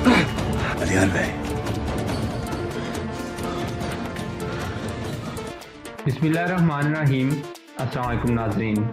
अलियार भाई। बिस्मिल्लाहिर्रहमानिर्रहीम। अस्सलाम वालेकुम नाज़रीन।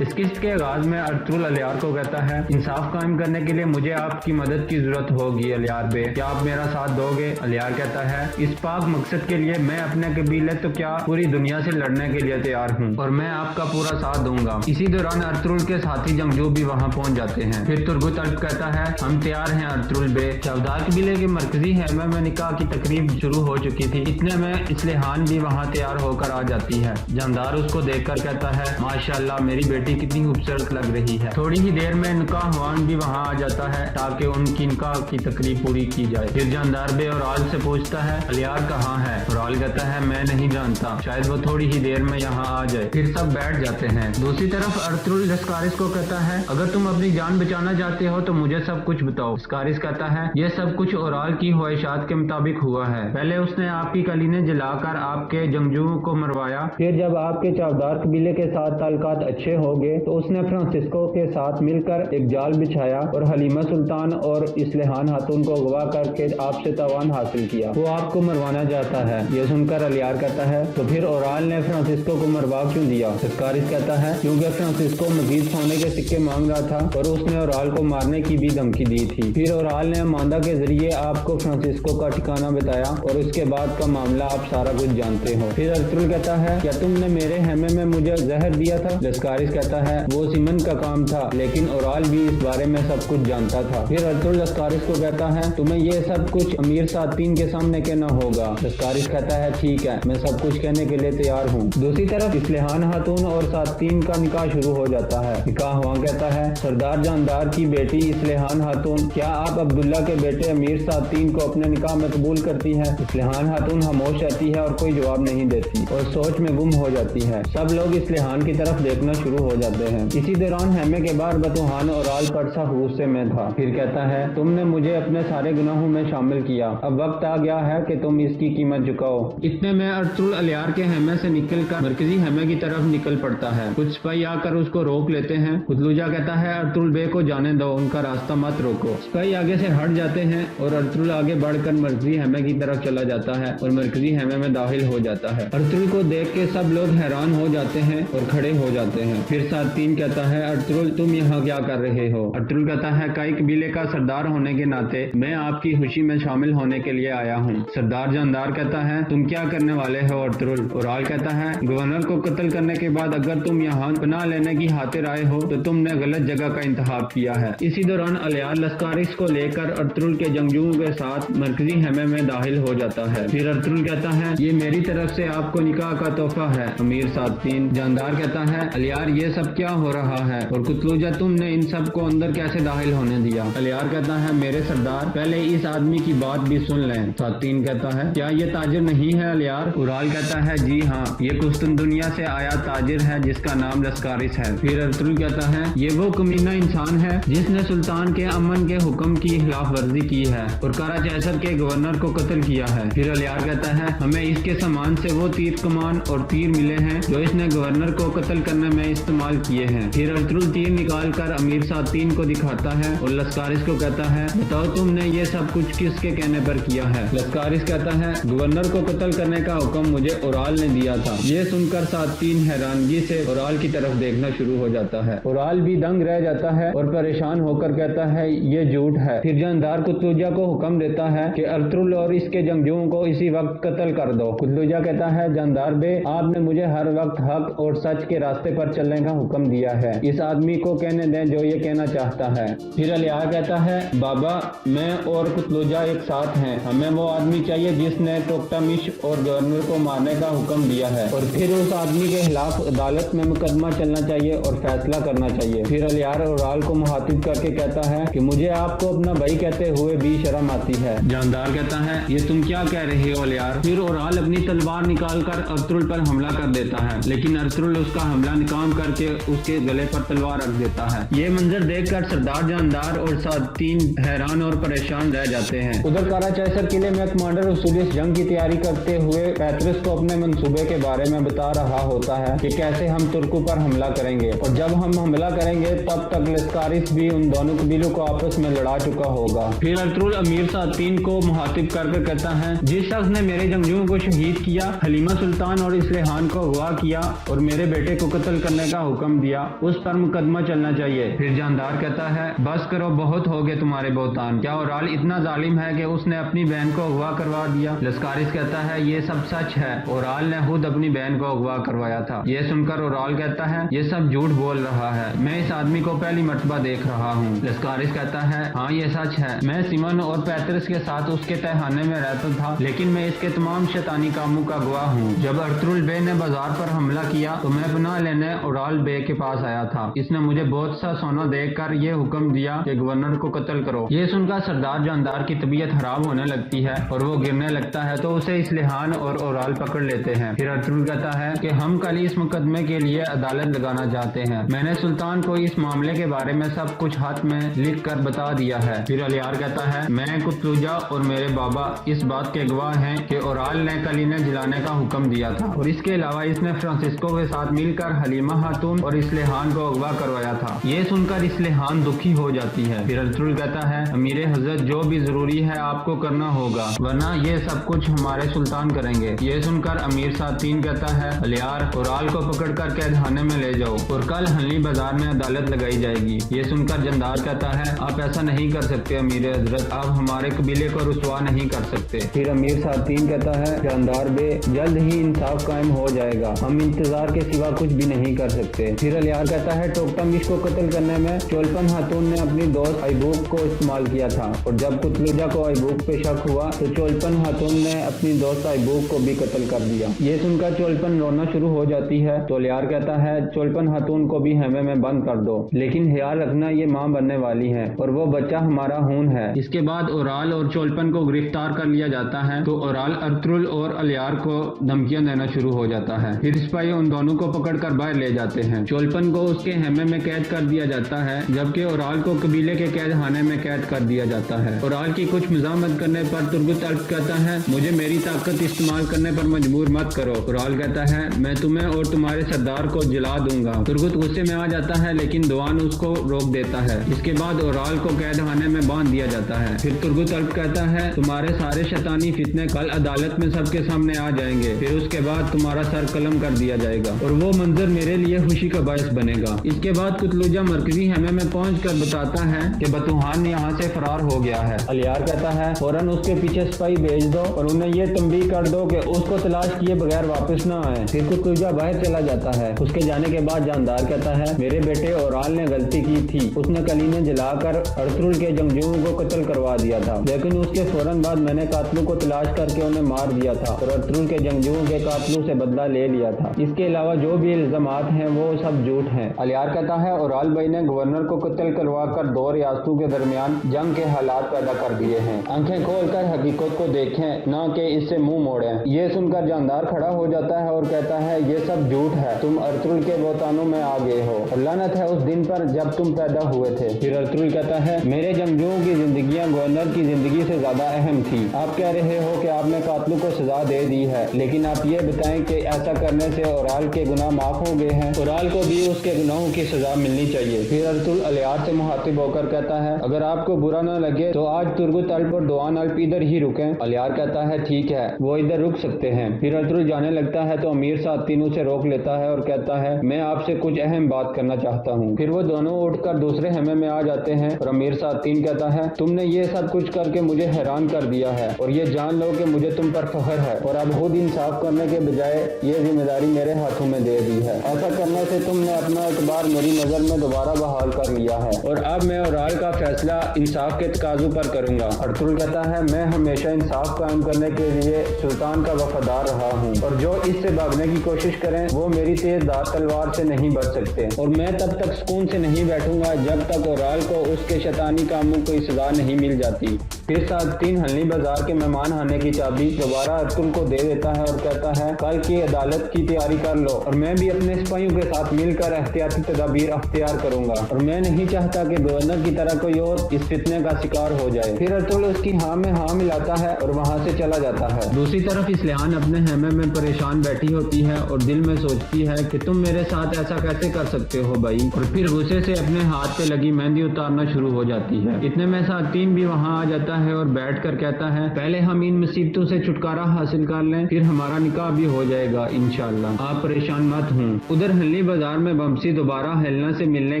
इस किस्त के आगाज़ में अर्तुगरुल अलियार को कहता है, इंसाफ कायम करने के लिए मुझे आपकी मदद की ज़रूरत होगी अलियार बे, क्या आप मेरा साथ दोगे? अलियार कहता है, इस पाक मकसद के लिए मैं अपने कबीले तो क्या पूरी दुनिया से लड़ने के लिए तैयार हूँ और मैं आपका पूरा साथ दूंगा। इसी दौरान अर्तुगरुल के साथी जंगजू भी वहाँ पहुँच जाते हैं। फिर तुर्गुत अल्प कहता है, हम तैयार हैं अर्तुगरुल बे। चवदार कबीले के मरकजी हैमे में निकाह की तकरीब शुरू हो चुकी थी। इतने में इस्लेहान भी वहाँ तैयार होकर आ जाती है। जानदार उसको देखकर कहता है, माशाअल्लाह मेरी बेटी कितनी खूबसूरत लग रही है। थोड़ी ही देर में निकाहवान भी वहाँ आ जाता है ताकि उनकी निकाह की तकरीब पूरी की जाए। फिर जानदार बे और आल से पूछता है, अलियार कहाँ है? और आल कहता है, मैं नहीं जानता, शायद वो थोड़ी ही देर में यहाँ आ जाए। फिर सब बैठ जाते हैं। दूसरी तरफ अर्तुगरुल लस्कारिस को कहता है, अगर तुम अपनी जान बचाना चाहते हो तो मुझे सब कुछ बताओ। लस्कारिस कहता है, ये सब कुछ ओराल की ख्वाहिशात के मुताबिक हुआ है। पहले उसने आपकी कलीने जलाकर आपके जंगजुओं को मरवाया, फिर जब आपके चवदार कबीले के साथ ताल्लुकात अच्छे हो गए तो उसने फ्रांसिस्को के साथ मिलकर एक जाल बिछाया और हलीमा सुल्तान और इस्लेहान खातून को अगवा करके आपसे तावान हासिल किया। वो आपको मरवाना चाहता है। ये सुनकर अलियार कहता है, तो फिर ओराल ने फ्रांसिस्को को मरवा क्यों दिया? लस्कारिस कहता है, क्योंकि फ्रांसिस्को मजीद सोने के सिक्के मांग रहा था और उसने ओराल को मारने की भी धमकी दी थी। फिर ओराल ने मांदा के जरिए आपको फ्रांसिस्को का ठिकाना बताया और उसके बाद का मामला आप सारा कुछ जानते हो। फिर अर्तुगरुल कहता है, क्या तुमने मेरे हेमे में मुझे जहर दिया था? लस्कारिस कहता है, वो सिमन का काम था, लेकिन ओराल भी इस बारे में सब कुछ जानता था। फिर अर्तुगरुल लस्कारिस को कहता है, तुम्हें ये सब कुछ अमीर सातीन के सामने कहना होगा। लस्कारिस कहता है, ठीक है, मैं सब कुछ कहने के लिए तैयार हूँ। दूसरी तरफ इस्लेहान खातून और सातीन का निकाह शुरू हो जाता है। निकाह हुआ कहता है, सरदार जानदार की बेटी इस्लेहान खातून, क्या आप अब्दुल्ला के बेटे अमीर सातीन को अपने निकाह में कबूल करती है? इस्लेहान खातून खामोश रहती है और कोई जवाब नहीं देती और सोच में गुम हो जाती है। सब लोग इस्लेहान की तरफ देखना शुरू हो जाते हैं। इसी दौरान हेमे के बाहर बतूहान और आल परसा गुस्से में था। फिर कहता है, तुमने मुझे अपने सारे गुनाहों में शामिल किया, अब वक्त आ गया है कि तुम इसकी कीमत चुकाओ। इतने में अर्तुगरुल अलियार के हेमे से निकलकर मरकजी हेमे की तरफ निकल पड़ता है। कुछ सिपाही आकर उसको रोक लेते हैं। कुतलुजा कहता है, अर्तुगरुल बे को जाने दो, उनका रास्ता मत रोको। सिपाही आगे से हट जाते हैं और अर्तुगरुल आगे बढ़कर मरकजी हेमे की तरफ चला जाता है और मरकजी हेमे में दाखिल हो जाता है। अर्तुगरुल को देख के सब लोग हैरान हो जाते हैं और खड़े हो जाते हैं। फिर सातीन कहता है, अर्तुगरुल तुम यहाँ क्या कर रहे हो? अर्तुगरुल कहता है, कई कबीले का सरदार होने के नाते मैं आपकी खुशी में शामिल होने के लिए आया हूँ। सरदार जानदार कहता है, तुम क्या करने वाले हो अर्तुगरुल? ओराल कहता है, गवर्नर को कत्ल करने के बाद अगर तुम यहाँ पनाह लेने की खातिर आए हो तो तुमने गलत जगह का इंतखाब किया है। इसी दौरान अलियार लस्कारिस को लेकर अर्तुगरुल के जंगजुओं के साथ मरकजी हेमे में दाखिल हो जाता है। फिर अर्तुगरुल कहता है, ये मेरी तरफ से आपको निकाह का तोहफा है अमीर सातीन। जानदार कहता है, अलियार ये सब क्या हो रहा है और कुतलुजा तुमने इन सब को अंदर कैसे दाखिल होने दिया? अलियार कहता है, मेरे सरदार पहले इस आदमी की बात भी सुन लें। सातीन कहता है, क्या ये ताजिर नहीं है अलियार? उराल कहता है, जी हाँ, ये कुस्तुन दुनिया से आया ताजिर है जिसका नाम लस्कारिस है। फिर अर्तुगरुल कहता है, ये वो कमीना इंसान है जिसने सुल्तान के अमन के हुक्म की खिलाफ वर्जी की है और कराचैसर के गवर्नर को कत्ल किया है। फिर अलियार कहता है, हमें इसके सामान से वो तीर कमान और तीर मिले हैं जो इसने गवर्नर को कत्ल करने में इस्तेमाल किए हैं। फिर अर्तुगरुल तीर निकाल कर अमीर सातीन को दिखाता है और लस्कारिस को कहता है, बताओ तुमने ये सब कुछ किसके कहने पर किया है? लस्कारिस कहता है, गवर्नर को कत्ल करने का हुक्म मुझे ओराल ने दिया था। ये सुनकर सातीन हैरानगी से ओराल की तरफ देखना शुरू हो जाता है। ओराल भी दंग रह जाता है और परेशान होकर कहता है, ये झूठ है। फिर जानदार कुतलुजा को हुक्म देता है कि अर्तुगरुल और इसके जंगजुओं को इसी वक्त कत्ल कर दो। कुतलुजा कहता है, जानदार बे, आपने मुझे हर वक्त हक और सच के रास्ते पर चलने का हुक्म दिया है, इस आदमी को कहने दें जो ये कहना चाहता है। फिर अलियार कहता है, बाबा मैं और कुतलुजा एक साथ हैं, हमें वो आदमी चाहिए जिसने टोक्टामिश और गवर्नर को मारने का हुक्म दिया है और फिर उस आदमी के खिलाफ अदालत में मुकदमा चलना चाहिए और फैसला करना चाहिए। फिर अलियार ओराल को मुखातिब करके कहता है कि मुझे आपको अपना भाई कहते हुए भी शर्म आती है। जानदार कहता है, ये तुम क्या कह रहे हो अलियार? फिर ओराल अपनी तलवार निकाल कर अर्तुगरुल पर हमला कर देता है, लेकिन अर्तुगरुल उसका हमला नाकाम करके बच्चे उसके गले पर तलवार रख देता है। ये मंजर देखकर सरदार जानदार और सातीन हैरान और परेशान रह जाते हैं। उधर काराचाइसर किले में कमांडर उसूलिस जंग की तैयारी करते हुए पैतरस को अपने मंसूबे के बारे में बता रहा होता है कि कैसे हम तुर्कों पर हमला करेंगे, और जब हम हमला करेंगे तब तक लस्कारिस भी उन दोनों कबीलों को आपस में लड़ा चुका होगा। फिर अर्तुगरुल अमीर सातीन को मुहातिब करके कहता है, जिस शख्स ने मेरे जंगजुओं को शहीद किया, हलीमा सुल्तान और इसलेहान को अगवा किया और मेरे बेटे को कत्ल करने का हुक्म दिया, उस पर मुकदमा चलना चाहिए। फिर जानदार कहता है, बस करो, बहुत हो गए तुम्हारे बहुतान। क्या ओराल इतना जालिम है कि उसने अपनी बहन को अगवा करवा दिया? लस्कारिस कहता है, ये सब सच है, ओराल ने खुद अपनी बहन को अगवा करवाया था। ये सुनकर ओराल कहता है, ये सब झूठ बोल रहा है, मैं इस आदमी को पहली मर्तबा देख रहा हूँ। लस्कारिस कहता है, हाँ ये सच है, मैं सिमन और पैतरस के साथ उसके तहखाने में रहता था, लेकिन मैं इसके तमाम शैतानी कामों का गवाह हूँ। जब अर्तुगरुल बे ने बाजार पर हमला किया तो मैं पनाह लेने ओराल बे के पास आया था। इसने मुझे बहुत सा सोना देकर ये हुक्म दिया कि गवर्नर को कत्ल करो। ये सुनकर सरदार जानदार की तबीयत खराब होने लगती है और वो गिरने लगता है, तो उसे इसलेहान और ओराल पकड़ लेते हैं। फिर अर्तुगरुल कहता है कि हम कल इस मुकदमे के लिए अदालत लगाना चाहते हैं। मैंने सुल्तान को इस मामले के बारे में सब कुछ हाथ में लिख कर बता दिया है। फिर अलियार कहता है, मैं कुतलुजा और मेरे बाबा इस बात के गवाह हैं कि ओराल ने कलीने जलाने का हुक्म दिया था, और इसके अलावा इसने फ्रांसिस्को के साथ मिलकर हलीमा खातून और इसलेहान को अगवा करवाया था। ये सुनकर इसलेहान दुखी हो जाती है। फिर अर्तुगरुल कहता है, अमीर हजरत, जो भी जरूरी है आपको करना होगा, वरना ये सब कुछ हमारे सुल्तान करेंगे। ये सुनकर अमीर सातीन कहता है, अलियार, ओराल को पकड़कर कैदखाने में ले जाओ और कल हल्ली बाजार में अदालत लगाई जाएगी। ये सुनकर जंदार कहता है, आप ऐसा नहीं कर सकते अमीर हजरत, आप हमारे कबीले को रुसवा नहीं कर सकते। फिर अमीर सातीन कहता है, जानदार बे, जल्द ही इंसाफ कायम हो जाएगा, हम इंतजार के सिवा कुछ भी नहीं कर सकते। फिर अलियार कहता है, टोकटमिश को कत्ल करने में चोलपन खातून ने अपनी दोस्त अयबूक को इस्तेमाल किया था, और जब कुतलुजा को अयबूक पे शक हुआ तो चोलपन खातून ने अपनी दोस्त अयबूक को भी कत्ल कर दिया। ये सुनकर चोलपन रोना शुरू हो जाती है, तो अलियार कहता है, चोलपन खातून को भी हेमे में बंद कर दो, लेकिन ख्याल रखना ये माँ बनने वाली है और वो बच्चा हमारा खून है। इसके बाद ओराल और चोलपन को गिरफ्तार कर लिया जाता है, तो ओराल अर्तुगरुल और अलियार को धमकियां देना शुरू हो जाता है। फिर सिपाही उन दोनों को पकड़कर बाहर ले जाते हैं। चोलपन को उसके हेमे में कैद कर दिया जाता है, जबकि ओराल को कबीले के कैदखाने में कैद कर दिया जाता है। ओराल की कुछ मज़ामत करने पर तुर्गुत अल्प कहता है, मुझे मेरी ताकत इस्तेमाल करने पर मजबूर मत करो। ओराल कहता है, मैं तुम्हें और तुम्हारे सरदार को जला दूंगा। तुर्गुत गुस्से में आ जाता है, लेकिन दवान उसको रोक देता है। इसके बाद ओराल को कैदखाने में बांध दिया जाता है। फिर तुर्गुत अल्प कहता है, तुम्हारे सारे शैतानी फितने कल अदालत में सबके सामने आ जाएंगे, फिर उसके बाद तुम्हारा सर कलम कर दिया जाएगा और वो मंजर मेरे लिए खुशी का बायस बनेगा। इसके बाद कुतलुजा मरकजी हेमे में पहुंचकर बताता है कि बतूहान यहाँ से फरार हो गया है। अलियार कहता है, फौरन उसके पीछे सिपाही भेज दो और उन्हें ये तंबीह कर दो कि उसको तलाश किए बगैर वापस न आए। फिर कुतलुजा बाहर चला जाता है। उसके जाने के बाद जानदार कहता है, मेरे बेटे ओराल ने गलती की थी, उसने कलीने जलाकर अर्तुगरुल के जंगजुओं को कत्ल करवा दिया था, लेकिन उसके फौरन बाद मैंने कातलों को तलाश करके उन्हें मार दिया था और अर्तुगरुल के जंगजुओं के कातलों से बदला ले लिया था। इसके अलावा जो भी इल्जामात हैं वो सब झूठ हैं। अलियार कहता है, ओराल भाई ने गवर्नर को कत्ल करवा कर दो रियासतों के दरमियान जंग के हालात पैदा कर दिए हैं। आंखें खोलकर हकीकत को देखें, न कि इससे मुंह मोड़ें। ये सुनकर जानदार खड़ा हो जाता है और कहता है, ये सब झूठ है, तुम अर्तुगरुल के बोतानों में आ गए हो और लानत है उस दिन पर जब तुम पैदा हुए थे। फिर अर्तुगरुल कहता है, मेरे जंगजुओं की जिंदगियां गवर्नर की जिंदगी से ज्यादा अहम थी। आप कह रहे हो कि आपने कातलों को सजा दे दी है, लेकिन आप ये बताएं कि ऐसा करने से ओराल के गुनाह माफ हो गए हैं? ओराल को भी उसके गुनाहों की सजा मिलनी चाहिए। फिर अर्तुगरुल अलियार से मुखातिब होकर कहता है, अगर आपको बुरा न लगे तो आज तुर्गुत अल्प और दोआन अल्प इधर ही रुकें। अलियार कहता है, ठीक है, वो इधर रुक सकते हैं। फिर अर्तुगरुल जाने लगता है तो अमीर सातीन उसे रोक लेता है और कहता है, मैं आपसे कुछ अहम बात करना चाहता हूँ। फिर वो दोनों उठकर दूसरे हेमे में आ जाते हैं और अमीर सातीन कहता है, तुमने ये सब कुछ करके मुझे हैरान कर दिया है और ये जान लो कि मुझे तुम पर फख्र है, और अब खुद इंसाफ करने के बजाय ये जिम्मेदारी मेरे हाथों में दे दी है। ऐसा करने से तुमने अपना एतबार मेरी नजर में दोबारा बहाल कर लिया है और अब मैं ओराल का फैसला इंसाफ के तकाजों पर करूंगा। अर्तुगरुल कहता है, मैं हमेशा इंसाफ कायम करने के लिए सुल्तान का वफादार रहा हूँ और जो इससे भागने की कोशिश करें वो मेरी तेजदार तलवार से नहीं बच सकते, और मैं तब तक सुकून से नहीं बैठूंगा जब तक ओराल को उसके शैतानी कामों की सजा नहीं मिल जाती। پھر ساتین ہلنی بازار کے مہمان خانے کی چابی دوبارہ ارطغرل کو دے دیتا ہے اور کہتا ہے کل کی عدالت کی تیاری کر لو اور میں بھی اپنے سپاہیوں کے ساتھ مل کر احتیاطی تدابیر اختیار کروں گا اور میں نہیں چاہتا کہ گورنر کی طرح کوئی اور اس فتنے کا شکار ہو جائے۔ پھر ارطغرل اس کی ہاں میں ہاں ملاتا ہے اور وہاں سے چلا جاتا ہے۔ دوسری طرف اسلیان اپنے خیمے میں پریشان بیٹھی ہوتی ہے اور دل میں سوچتی ہے کہ تم میرے ساتھ ایسا کیسے کر سکتے ہو بھائی، اور پھر غصے سے اپنے ہاتھ پہ لگی مہندی اتارنا شروع ہو جاتی ہے۔ اتنے میں ساتین بھی وہاں آ جاتا ہے اور بیٹھ کر کہتا ہے پہلے ہم ان مصیبتوں سے چھٹکارا حاصل کر لیں، پھر ہمارا نکاح بھی ہو جائے گا انشاءاللہ، آپ پریشان مت ہوں۔ ادھر ہلنی بازار میں بمسی دوبارہ ہیلنا سے ملنے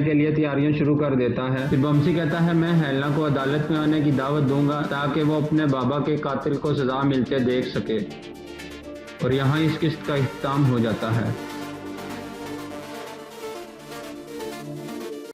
کے لیے تیاریاں شروع کر دیتا ہے۔ پھر بمسی کہتا ہے میں ہیلنا کو عدالت میں آنے کی دعوت دوں گا تاکہ وہ اپنے بابا کے قاتل کو سزا ملتے دیکھ سکے، اور یہاں اس قسط کا اختتام ہو جاتا ہے۔